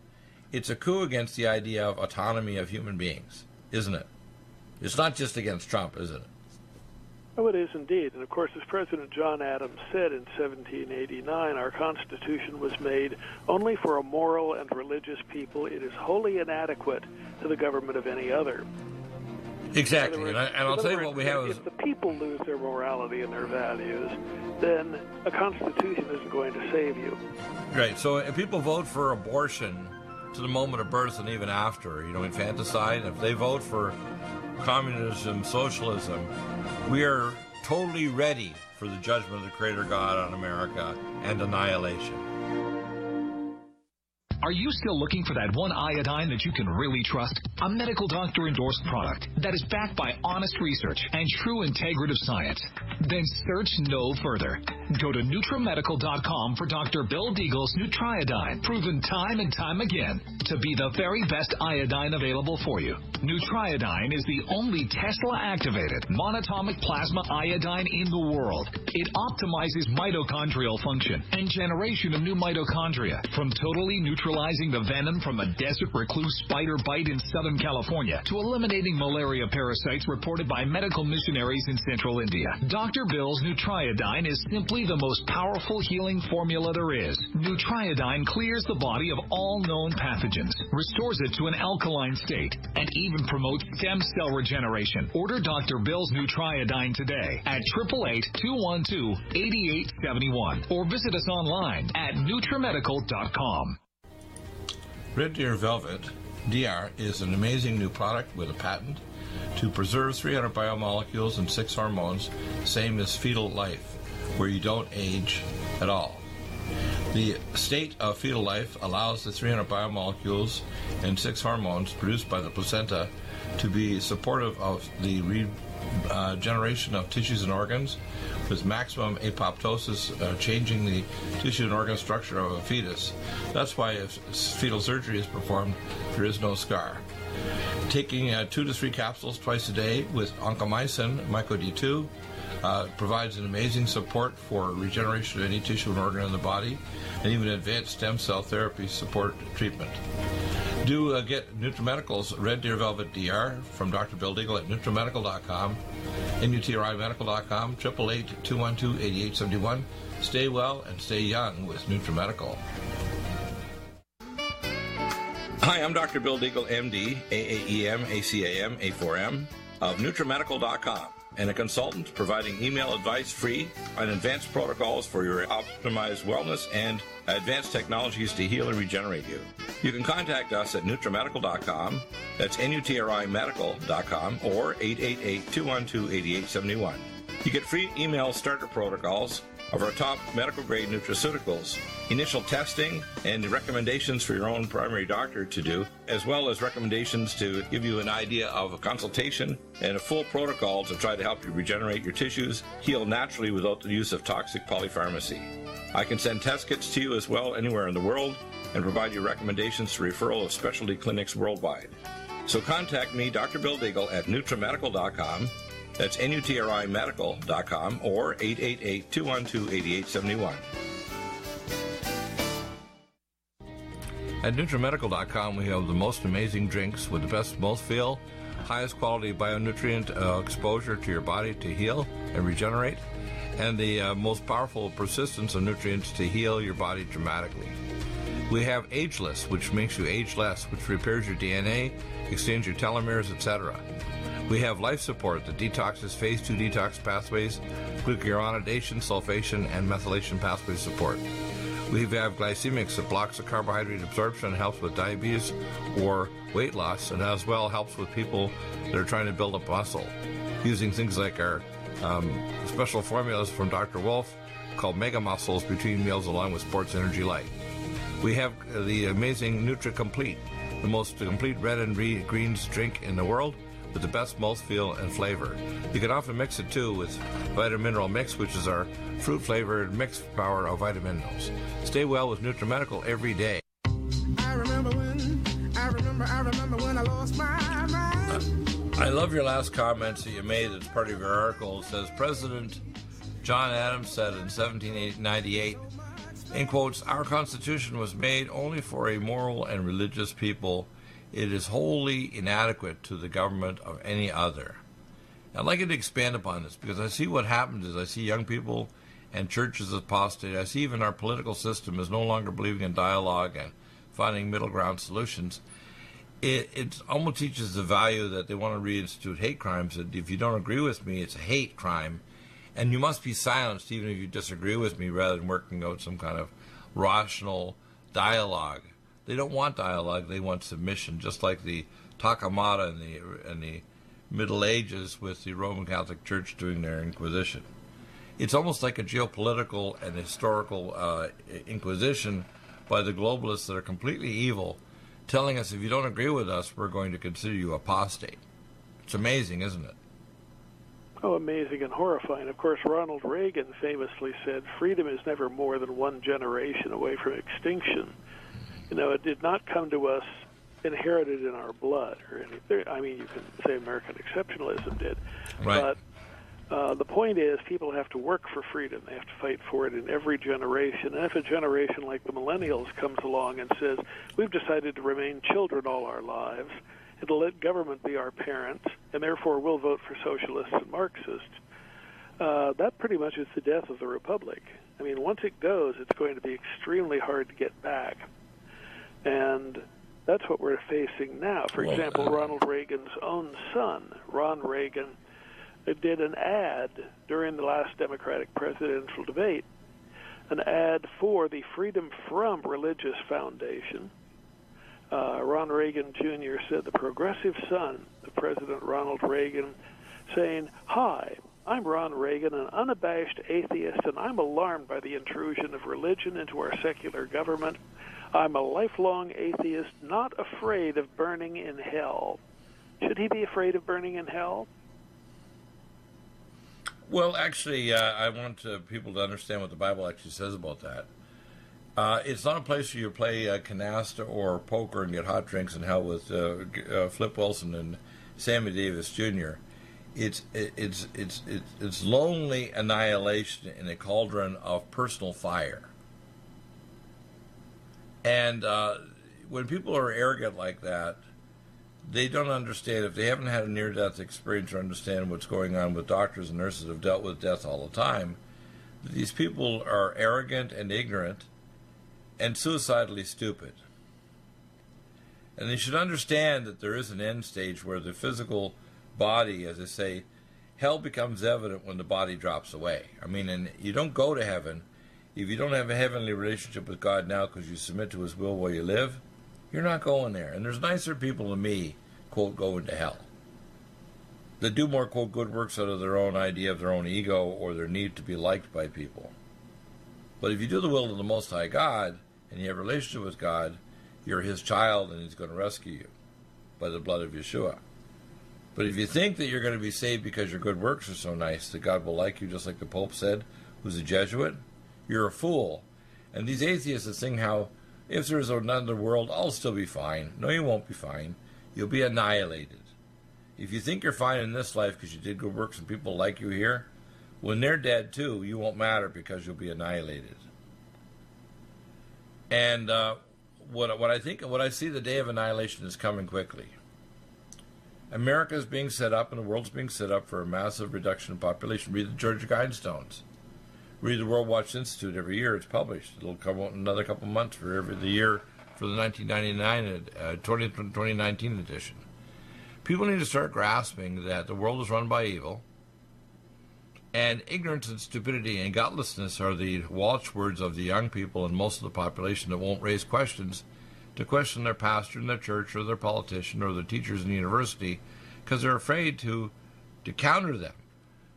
It's a coup against the idea of autonomy of human beings, isn't it? It's not just against Trump, isn't it? Oh, it is indeed. And, of course, as President John Adams said in 1789, our Constitution was made only for a moral and religious people. It is wholly inadequate to the government of any other. Exactly. Words, and I'll tell you what we have is... If the people lose their morality and their values, then a Constitution isn't going to save you. Right. So if people vote for abortion to the moment of birth and even after, infanticide, if they vote for communism, socialism, we are totally ready for the judgment of the Creator God on America and annihilation. Are you still looking for that one iodine that you can really trust? A medical doctor-endorsed product that is backed by honest research and true integrative science? Then search no further. Go to NutriMedical.com for Dr. Bill Deagle's Nutriodine, proven time and time again to be the very best iodine available for you. Nutriodine is the only Tesla-activated monatomic plasma iodine in the world. It optimizes mitochondrial function and generation of new mitochondria, from totally neutralizing the venom from a desert recluse spider bite in Southern California to eliminating malaria parasites reported by medical missionaries in Central India. Dr. Bill's Nutriodine is simply the most powerful healing formula there is. Nutriodine clears the body of all known pathogens, restores it to an alkaline state, and even promotes stem cell regeneration. Order Dr. Bill's Nutriodine today at 888-212-8871 or visit us online at NutriMedical.com. Red Deer Velvet DR is an amazing new product with a patent to preserve 300 biomolecules and 6 hormones, same as fetal life, where you don't age at all. The state of fetal life allows the 300 biomolecules and 6 hormones produced by the placenta to be supportive of the regeneration of tissues and organs, with maximum apoptosis, changing the tissue and organ structure of a fetus. That's why if fetal surgery is performed, there is no scar. Taking 2 to 3 capsules twice a day with oncomycin, myco-D2, provides an amazing support for regeneration of any tissue and organ in the body, and even advanced stem cell therapy support treatment. Do get NutriMedical's Red Deer Velvet DR from Dr. Bill Deagle at NutriMedical.com, NutriMedical.com, 888-212-8871. Stay well and stay young with NutriMedical. Hi, I'm Dr. Bill Deagle, MD, AAEM, ACAM, A4M, of NutriMedical.com, and a consultant providing email advice free on advanced protocols for your optimized wellness and advanced technologies to heal and regenerate you. You can contact us at NutriMedical.com, that's NutriMedical.com, or 888-212-8871. You get free email starter protocols of our top medical-grade nutraceuticals, initial testing, and recommendations for your own primary doctor to do, as well as recommendations to give you an idea of a consultation and a full protocol to try to help you regenerate your tissues, heal naturally without the use of toxic polypharmacy. I can send test kits to you as well anywhere in the world and provide you recommendations to referral of specialty clinics worldwide. So contact me, Dr. Bill Deagle, at NutriMedical.com. That's NutriMedical.com, or 888-212-8871. At NutriMedical.com, we have the most amazing drinks with the best mouthfeel, highest quality bionutrient exposure to your body to heal and regenerate, and the most powerful persistence of nutrients to heal your body dramatically. We have Ageless, which makes you age less, which repairs your DNA, extends your telomeres, etc. We have Life Support that detoxes phase 2 detox pathways, glucuronidation, sulfation, and methylation pathway support. We have Glycemics that blocks the carbohydrate absorption and helps with diabetes or weight loss, and as well helps with people that are trying to build up muscle, using things like our special formulas from Dr. Wolf called Mega Muscles between meals along with Sports Energy Light. We have the amazing Nutri-Complete, the most complete red and greens drink in the world, with the best mouthfeel and flavor. You can often mix it too with Vitamin Mineral Mix, which is our fruit-flavored mixed power of vitamin minerals. Stay well with NutriMedical every day. I remember when I lost my mind. I love your last comments that you made as part of your article. It says, President John Adams said in 1798, in quotes, "Our Constitution was made only for a moral and religious people. It is wholly inadequate to the government of any other." I'd like you to expand upon this, because I see what happens is I see young people and churches apostate. I see even our political system is no longer believing in dialogue and finding middle ground solutions. It almost teaches the value that they want to reinstitute hate crimes, that if you don't agree with me, it's a hate crime, and you must be silenced even if you disagree with me, rather than working out some kind of rational dialogue. They don't want dialogue, they want submission, just like the Takamata in the Middle Ages with the Roman Catholic Church doing their Inquisition. It's almost like a geopolitical and historical inquisition by the globalists that are completely evil, telling us if you don't agree with us, we're going to consider you apostate. It's amazing, isn't it? Oh, amazing and horrifying. Of course, Ronald Reagan famously said, freedom is never more than one generation away from extinction. You know, it did not come to us inherited in our blood or anything. I mean, you can say American exceptionalism did. Right. But the point is, people have to work for freedom. They have to fight for it in every generation. And if a generation like the millennials comes along and says, we've decided to remain children all our lives, and to let government be our parents, and therefore we'll vote for socialists and Marxists, that pretty much is the death of the republic. I mean, once it goes, it's going to be extremely hard to get back. And that's what we're facing now. For example, Ronald Reagan's own son, Ron Reagan, did an ad during the last Democratic presidential debate, an ad for the Freedom From Religious Foundation. Ron Reagan Jr. said, the progressive son of President Ronald Reagan, saying, "Hi, I'm Ron Reagan, an unabashed atheist, and I'm alarmed by the intrusion of religion into our secular government. I'm a lifelong atheist, not afraid of burning in hell." Should he be afraid of burning in hell? Well, actually, I want people to understand what the Bible actually says about that. It's not a place where you play canasta or poker and get hot drinks in hell with Flip Wilson and Sammy Davis Jr. It's lonely annihilation in a cauldron of personal fire. And when people are arrogant like that, they don't understand, if they haven't had a near-death experience or understand what's going on with doctors and nurses who have dealt with death all the time, these people are arrogant and ignorant and suicidally stupid. And they should understand that there is an end stage where the physical body, as I say, hell becomes evident when the body drops away. I mean, and you don't go to heaven if you don't have a heavenly relationship with God now because you submit to His will while you live. You're not going there. And there's nicer people than me, quote, going to hell, that do more, quote, good works out of their own idea of their own ego or their need to be liked by people. But if you do the will of the Most High God and you have a relationship with God, you're His child and He's going to rescue you by the blood of Yeshua. But if you think that you're going to be saved because your good works are so nice that God will like you, just like the Pope said, who's a Jesuit, you're a fool. And these atheists that sing how, if there's another world, I'll still be fine. No, you won't be fine. You'll be annihilated. If you think you're fine in this life because you did good works and people like you here, when they're dead too, you won't matter because you'll be annihilated. And what I see, the day of annihilation is coming quickly. America is being set up and the world's being set up for a massive reduction in population. Read the Georgia Guidestones. Read the World Watch Institute every year. It's published. It'll come out in another couple months for the year for the 2019 edition. People need to start grasping that the world is run by evil, and ignorance and stupidity and godlessness are the watchwords of the young people and most of the population that won't raise questions to question their pastor in their church or their politician or their teachers in the university because they're afraid to counter them.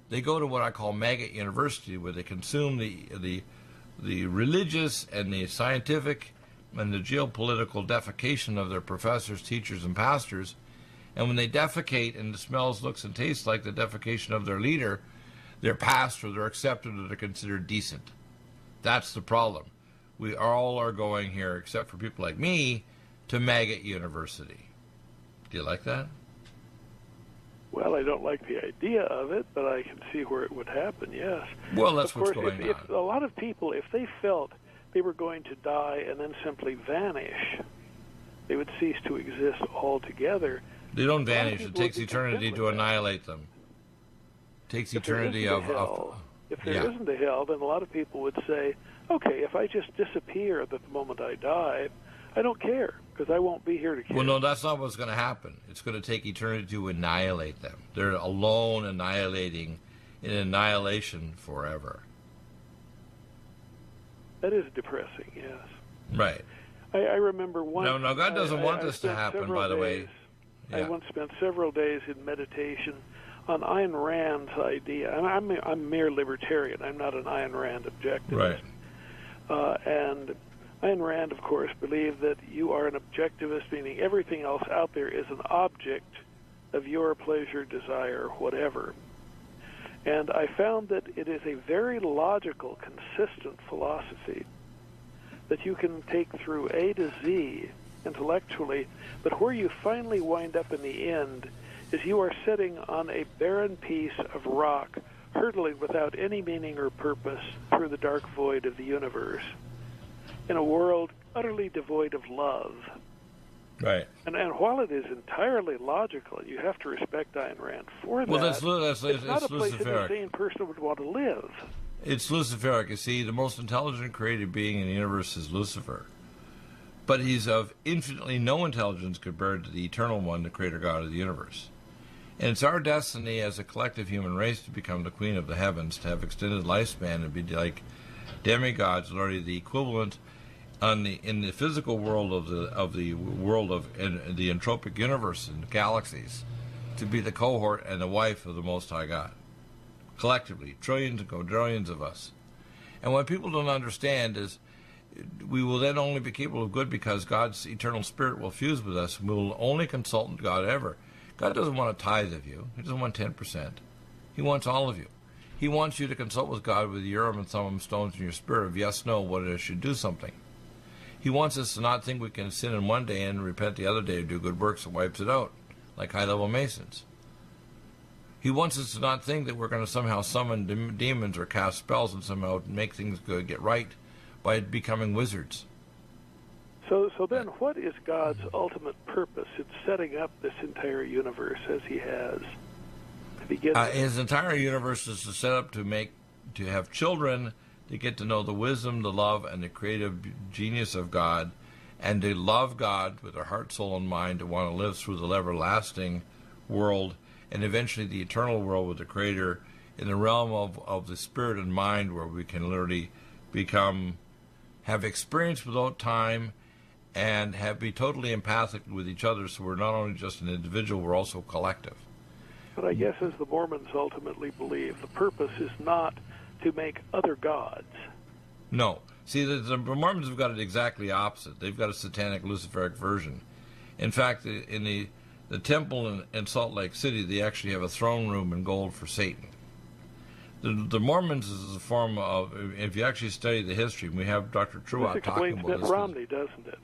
They go to what I call maggot university, where they consume the religious and the scientific and the geopolitical defecation of their professors, teachers, and pastors. And when they defecate and the smells, looks, and tastes like the defecation of their leader, they're passed or they're accepted or they're considered decent. That's the problem. We all are going here, except for people like me, to maggot university. Do you like that? Well, I don't like the idea of it, but I can see where it would happen, yes. Well, that's of course, what's going on. If a lot of people, if they felt they were going to die and then simply vanish, they would cease to exist altogether. They don't vanish. It takes eternity to annihilate them. takes eternity of hell, if there yeah. isn't a hell, then a lot of people would say, okay, if I just disappear at the moment I die, I don't care, because I won't be here to care. Well, no, that's not what's going to happen. It's going to take eternity to annihilate them. They're alone, annihilating in annihilation forever. That is depressing, yes. Right. I remember one... No, God doesn't want this to happen, by the way. Yeah. I once spent several days in meditation on Ayn Rand's idea. I'm mere libertarian. I'm not an Ayn Rand objectivist. Right. And Ayn Rand, of course, believed that you are an objectivist, meaning everything else out there is an object of your pleasure, desire, whatever. And I found that it is a very logical, consistent philosophy that you can take through A to Z intellectually, but where you finally wind up in the end is you are sitting on a barren piece of rock, hurtling without any meaning or purpose through the dark void of the universe, in a world utterly devoid of love. Right. And while it is entirely logical, you have to respect Ayn Rand for that. Well, it's not a place Luciferic. any sane person would want to live. It's Luciferic. You see, the most intelligent created being in the universe is Lucifer. But he's of infinitely no intelligence compared to the eternal one, the creator God of the universe. And it's our destiny as a collective human race to become the queen of the heavens, to have extended lifespan and be like demigods, literally the equivalent in the physical world of the world of the entropic universe and galaxies, to be the cohort and the wife of the Most High God. Collectively, trillions and quadrillions of us. And what people don't understand is we will then only be capable of good because God's eternal spirit will fuse with us. We will only consult God ever. God doesn't want a tithe of you. He doesn't want 10%. He wants all of you. He wants you to consult with God with your Urim and Thummim stones in your spirit of yes, no, what it is, should do something. He wants us to not think we can sin in one day and repent the other day and do good works and wipes it out, like high-level Masons. He wants us to not think that we're going to somehow summon demons or cast spells and somehow make things get right by becoming wizards. So then what is God's ultimate purpose in setting up this entire universe as he has to begin with? His entire universe is to set up to have children to get to know the wisdom, the love, and the creative genius of God, and to love God with their heart, soul, and mind, to want to live through the everlasting world and eventually the eternal world with the Creator in the realm of the spirit and mind, where we can literally have experience without time and be totally empathic with each other, so we're not only just an individual, we're also collective. But I guess, as the Mormons ultimately believe, the purpose is not to make other gods. No. See, the Mormons have got it exactly opposite. They've got a satanic Luciferic version. In fact, in the temple in Salt Lake City, they actually have a throne room in gold for Satan. The Mormons is a form of, if you actually study the history, we have Dr. Truatt talking about this. Mitt Romney, doesn't it?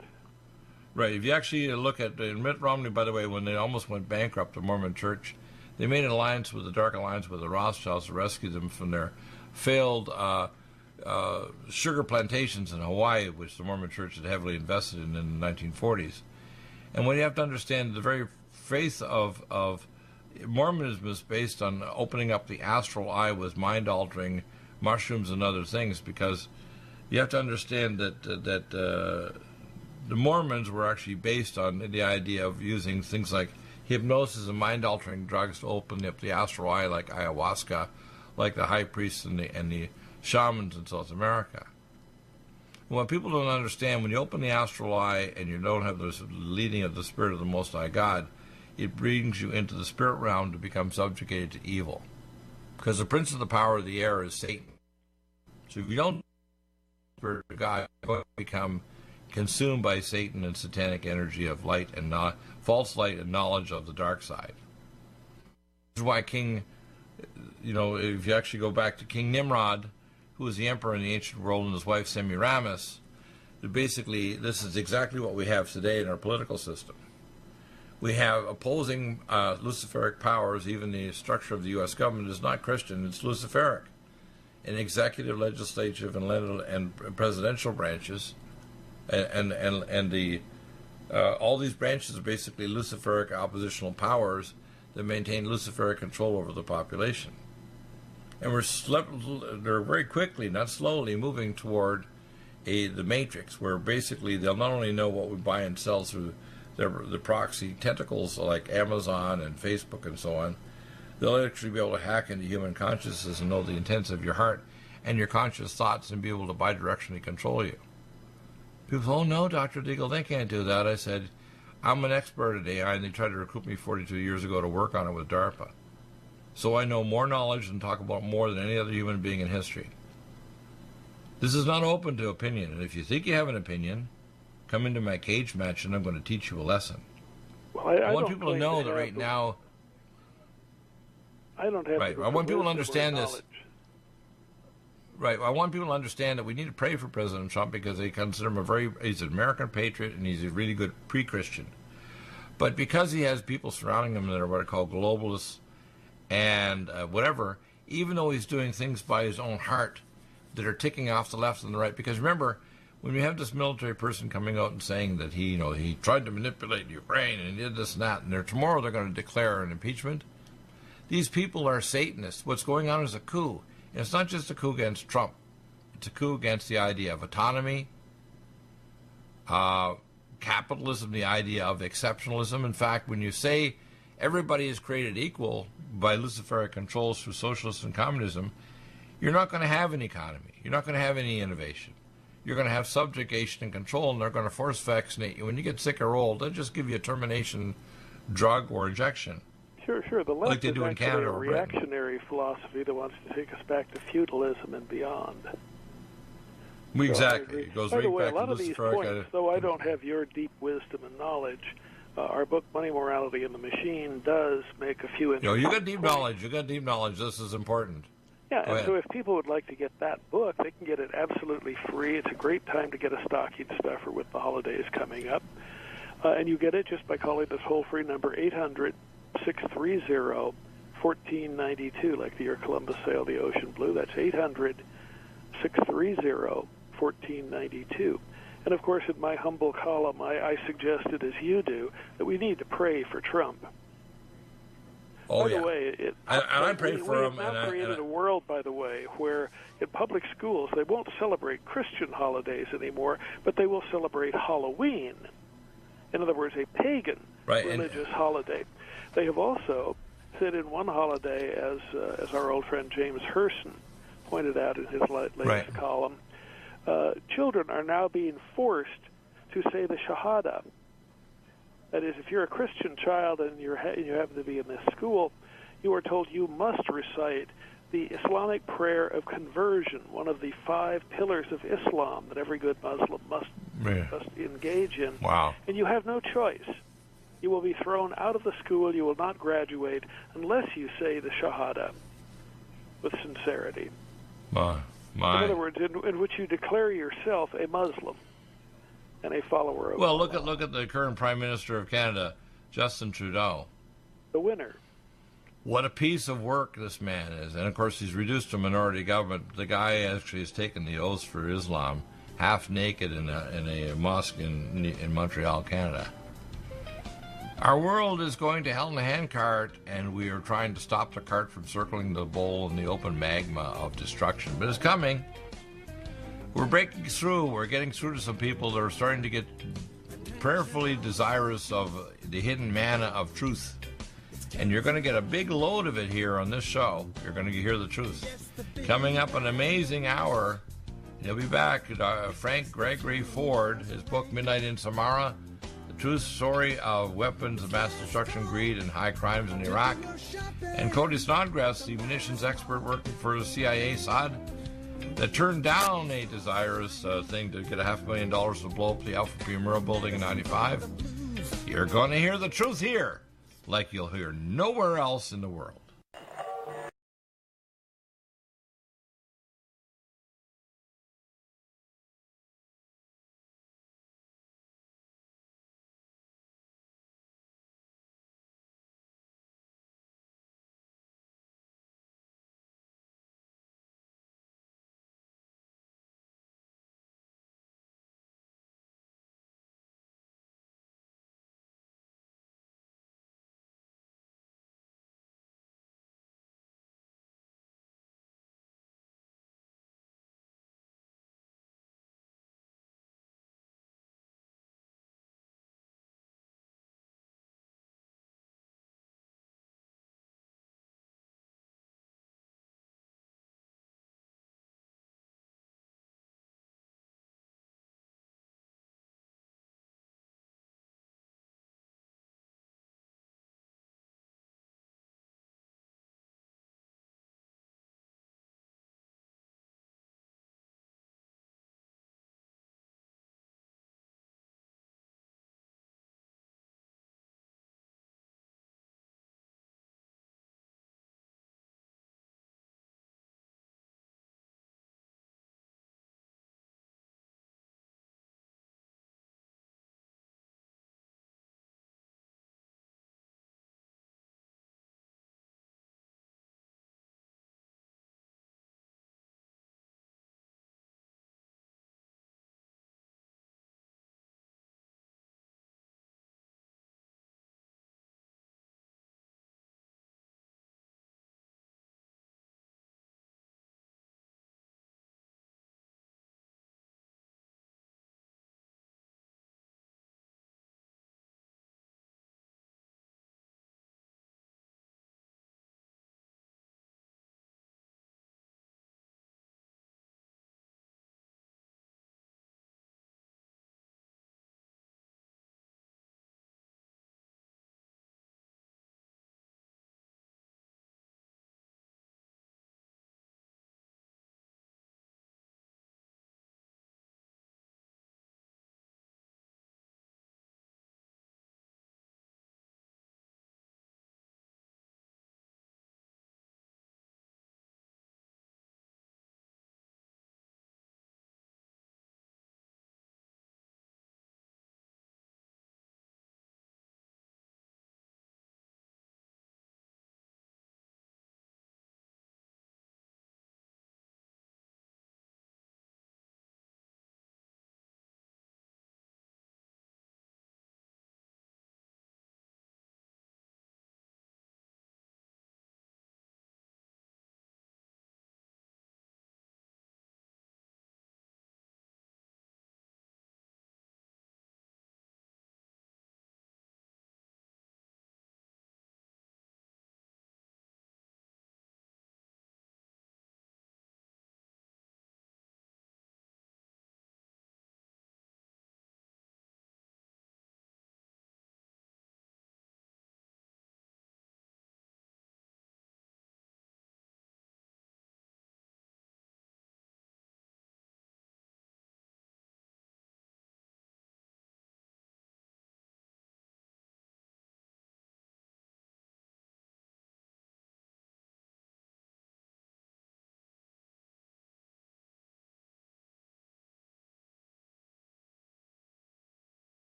Right. If you actually look at Mitt Romney, by the way, when they almost went bankrupt, the Mormon Church, they made an alliance with the Dark Alliance with the Rothschilds to rescue them from their failed sugar plantations in Hawaii, which the Mormon Church had heavily invested in the 1940s. And what you have to understand, the very faith of Mormonism is based on opening up the astral eye with mind-altering mushrooms and other things, because you have to understand that the Mormons were actually based on the idea of using things like hypnosis and mind-altering drugs to open up the astral eye, like ayahuasca, like the high priests and the shamans in South America. What people don't understand, when you open the astral eye and you don't have the leading of the Spirit of the Most High God, it brings you into the spirit realm to become subjugated to evil. Because the prince of the power of the air is Satan. So if you don't Spirit of God, you're going to become consumed by Satan and satanic energy of light and false light and knowledge of the dark side. This is why if you actually go back to King Nimrod, who was the emperor in the ancient world, and his wife Semiramis, basically this is exactly what we have today in our political system. We have opposing Luciferic powers. Even the structure of the U.S. government is not Christian, it's Luciferic. In executive, legislative, and presidential branches, and all these branches are basically Luciferic oppositional powers that maintain Luciferic control over the population. And they're very quickly, not slowly, moving toward the matrix, where basically they'll not only know what we buy and sell through the proxy tentacles like Amazon and Facebook and so on, they'll actually be able to hack into human consciousness and know the intents of your heart and your conscious thoughts and be able to bidirectionally control you. People say, oh no, Dr. Deagle, they can't do that. I said, I'm an expert at AI, and they tried to recruit me 42 years ago to work on it with DARPA. So I know more knowledge and talk about more than any other human being in history. This is not open to opinion, and if you think you have an opinion, come into my cage match and I'm going to teach you a lesson. Well, I want people to know that right now... I don't have... Right, I want people to understand this. Right, I want people to understand that we need to pray for President Trump because they consider him he's an American patriot and he's a really good pre-Christian. But because he has people surrounding him that are what are called globalists and whatever, even though he's doing things by his own heart that are ticking off the left and the right, because remember, when you have this military person coming out and saying that he tried to manipulate Ukraine and he did this and that, and tomorrow they're going to declare an impeachment, these people are Satanists. What's going on is a coup. And it's not just a coup against Trump. It's a coup against the idea of autonomy, capitalism, the idea of exceptionalism. In fact, when you say everybody is created equal by Luciferic controls through socialism and communism, you're not going to have an economy. You're not going to have any innovation. You're going to have subjugation and control, and they're going to force vaccinate you. When you get sick or old, they'll just give you a termination drug or injection. Sure. The left like they do in Canada a or Britain. Reactionary philosophy that wants to take us back to feudalism and beyond. Exactly. It goes By right the way, back a lot to of these Luciferic. points, though I don't have your deep wisdom and knowledge, our book, Money, Morality, and the Machine, does make a few interesting you got deep knowledge. You got deep knowledge. This is important. Yeah, and so if people would like to get that book, they can get it absolutely free. It's a great time to get a stocking stuffer with the holidays coming up. And you get it just by calling this toll-free number, 800-630-1492, like the Air Columbus Sail the Ocean Blue. That's 800-630-1492. And, of course, in my humble column, I suggested, as you do, that we need to pray for Trump. Oh, by the way, I pray for him. We have now created a world, by the way, where in public schools they won't celebrate Christian holidays anymore, but they will celebrate Halloween. In other words, a pagan religious holiday. They have also said in one holiday, as our old friend James Herson pointed out in his latest column, children are now being forced to say the Shahada. That is, if you're a Christian child and you happen to be in this school, you are told you must recite the Islamic prayer of conversion, one of the 5 pillars of Islam that every good Muslim must engage in. Wow. And you have no choice. You will be thrown out of the school. You will not graduate unless you say the Shahada with sincerity. My. In other words, in which you declare yourself a Muslim and a follower of Allah. Look at the current Prime Minister of Canada, Justin Trudeau. The winner. What a piece of work this man is. And, of course, he's reduced to minority government. The guy actually has taken the oath for Islam, half naked in a mosque in Montreal, Canada. Our world is going to hell in a handcart, and we are trying to stop the cart from circling the bowl in the open magma of destruction. But it's coming. We're breaking through. We're getting through to some people that are starting to get prayerfully desirous of the hidden manna of truth. And you're going to get a big load of it here on this show. You're going to hear the truth. Coming up an amazing hour, he'll be back. Frank Gregory Ford, his book Midnight in Samara, the true story of weapons of mass destruction, greed, and high crimes in Iraq. And Cody Snodgrass, the munitions expert working for the CIA, Assad, that turned down a desirous thing to get $500,000 to blow up the Alpha Phi Mural building in 95. You're going to hear the truth here, like you'll hear nowhere else in the world.